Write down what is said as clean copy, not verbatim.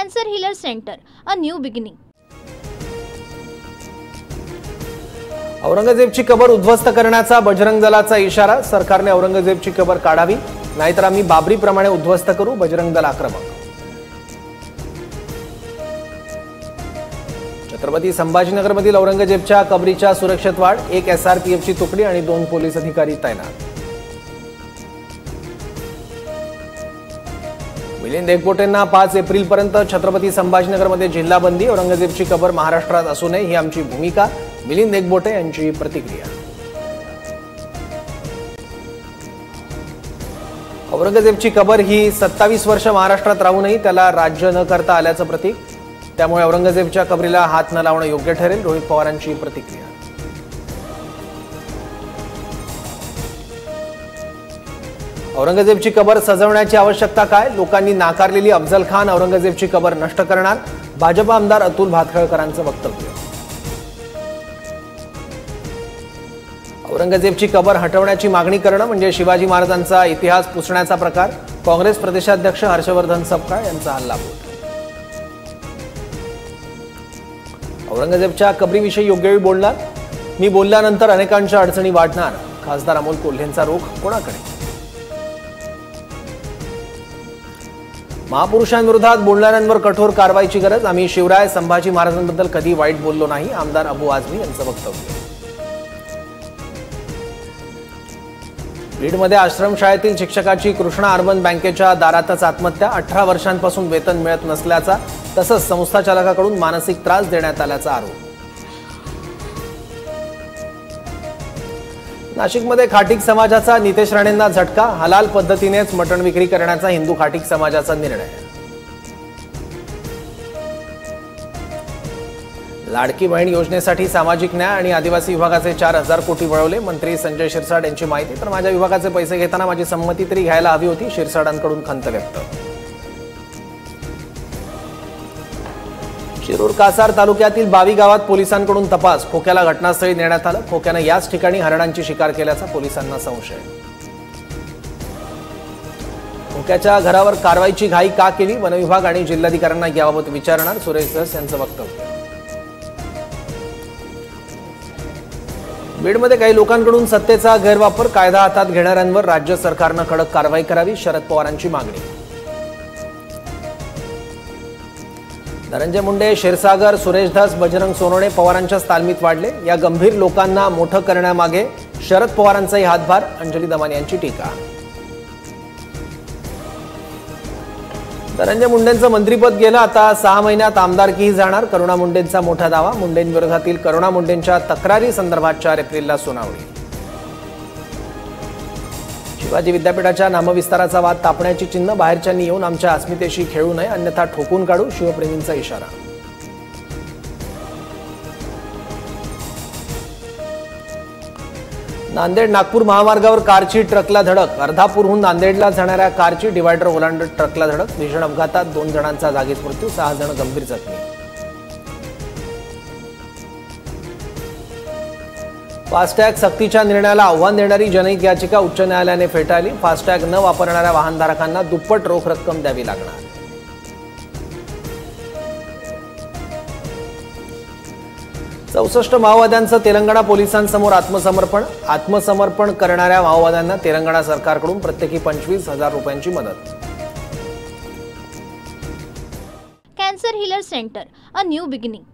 Cancer healer centre, a new beginning. औरंगजेबची कबर उद्ध्वस्त करण्याचा बजरंग दलाचा इशारा। सरकारने औरंगजेबची कबर काढावी, नाहीतर आम्ही बाबरीप्रमाणे उद्ध्वस्त करू, बजरंग दल आक्रमक। छत्रपती संभाजीनगरमधील औरंगजेबच्या कबरीच्या सुरक्षेत वाढ, एक एसआरपीएफची तुकडी आणि 2 पोलीस अधिकारी तैनात। मिलिंद एकबोटेंना 5 एप्रिलपर्यंत छत्रपती संभाजीनगरमध्ये जिल्हा बंदी। औरंगजेबची कबर महाराष्ट्रात असू नये ही आमची भूमिका, मिलिंद एकबोटे यांची प्रतिक्रिया। औरंगजेबची कबर ही 27 वर्ष महाराष्ट्रात राहूनही त्याला राज्य न करता आल्याचं प्रतीक, त्यामुळे औरंगजेबच्या कबरीला हात न लावणं योग्य ठरेल, रोहित पवारांची प्रतिक्रिया। औरंगजेबची कबर सजवण्याची आवश्यकता काय? लोकांनी नाकारलेली अफजल खान औरंगजेबची कबर नष्ट करणार, भाजप आमदार अतुल भातखळकरांचं वक्तव्य। औरंगजेबची कबर हटवण्याची मागणी करणं म्हणजे शिवाजी महाराजांचा इतिहास पुसण्याचा प्रकार, काँग्रेस प्रदेशाध्यक्ष हर्षवर्धन सपकाळ यांचा हल्लाबोल। औरंगजेबच्या कबरीविषयी योग्य वेळी बोलणार, मी बोलल्यानंतर अनेकांच्या अडचणी वाढणार, खासदार अमोल कोल्हेंचा रोख कोणाकडे? महापुरुषांविरोधात बोलणाऱ्यांवर कठोर कारवाईची गरज, आम्ही शिवराय संभाजी महाराजांबद्दल कधी वाईट बोललो नाही, आमदार अबू आझमी यांचं वक्तव्य। बीडमध्ये आश्रमशाळेतील शिक्षकाची कृष्णा अर्बन बँकेच्या दारातच आत्महत्या, 18 वर्षांपासून वेतन मिळत नसल्याचा तसंच संस्थाचालकाकडून मानसिक त्रास देण्यात आल्याचा आरोप। नाशिकमध्ये खाटीक समाजाचा नितेश राणेंना झटका, हलाल पद्धतीनेच मटण विक्री करण्याचा हिंदू खाटीक समाजाचा निर्णय। लाडकी बहीण योजनेसाठी सामाजिक न्याय आणि आदिवासी विभागाचे 4000 कोटी वळवले, मंत्री संजय शिरसाट यांची माहिती। तर माझ्या विभागाचे पैसे घेताना माझी संमती तरी घ्यायला हवी होती, शिरसाटांकडून खंत व्यक्त। शिरूर कासार तालुक्यातील 22 गावात पोलिसांकडून तपास, खोक्याला घटनास्थळी नेण्यात आलं, खोक्यानं याच ठिकाणी हरणांची शिकार केल्याचा पोलिसांना संशय। खोक्याच्या घरावर कारवाईची घाई का केली? वनविभाग आणि जिल्हाधिकाऱ्यांना याबाबत विचारणार, सुरेश धस यांचं वक्तव्य। बीडमध्ये काही लोकांकडून सत्तेचा गैरवापर, कायदा हातात घेणाऱ्यांवर राज्य सरकारनं कडक कारवाई करावी, शरद पवारांची मागणी। धनंजय मुंडे, क्षीरसागर, सुरेश धस, बजरंग सोनवणे पवारांच्याच तालमीत वाढले, या गंभीर लोकांना मोठं करण्यामागे शरद पवारांचाही हातभार, अंजली दमानी यांची टीका। धनंजय मुंडेंचं मंत्रिपद गेलं, आता 6 महिन्यात आमदारकीही जाणार, करुणा मुंडेंचा मोठा दावा। मुंडेंविरोधातील करुणा मुंडेंच्या तक्रारी संदर्भात 4 एप्रिलला सुनावणी। शिवाजी विद्यापीठाच्या नामविस्ताराचा वाद तापण्याची चिन्ह, बाहेरच्यांनी येऊन आमच्या अस्मितेशी खेळू नये, अन्यथा ठोकून काढू, शिवप्रेमींचा इशारा। नांदेड नागपूर महामार्गावर कारची ट्रकला धडक, अर्धापूरहून नांदेडला जाणाऱ्या कारची डिवायडर ओलांडत ट्रकला धडक, भीषण अपघातात 2 जणांचा जागीच मृत्यू, 6 जण गंभीर जखमी। फास्टॅग सक्तीच्या निर्णयाला आव्हान देणारी जनहित याचिका उच्च न्यायालयाने फेटाळली, फास्टॅग न वापरणाऱ्या वाहनधारकांना दुप्पट रोख रक्कम द्यावी लागणार। 64 माओवाद्यांचं तेलंगणा पोलिसांसमोर आत्मसमर्पण करणाऱ्या माओवाद्यांना तेलंगणा सरकारकडून प्रत्येकी 25,000 रुपयांची मदत। Cancer healer centre, a new beginning.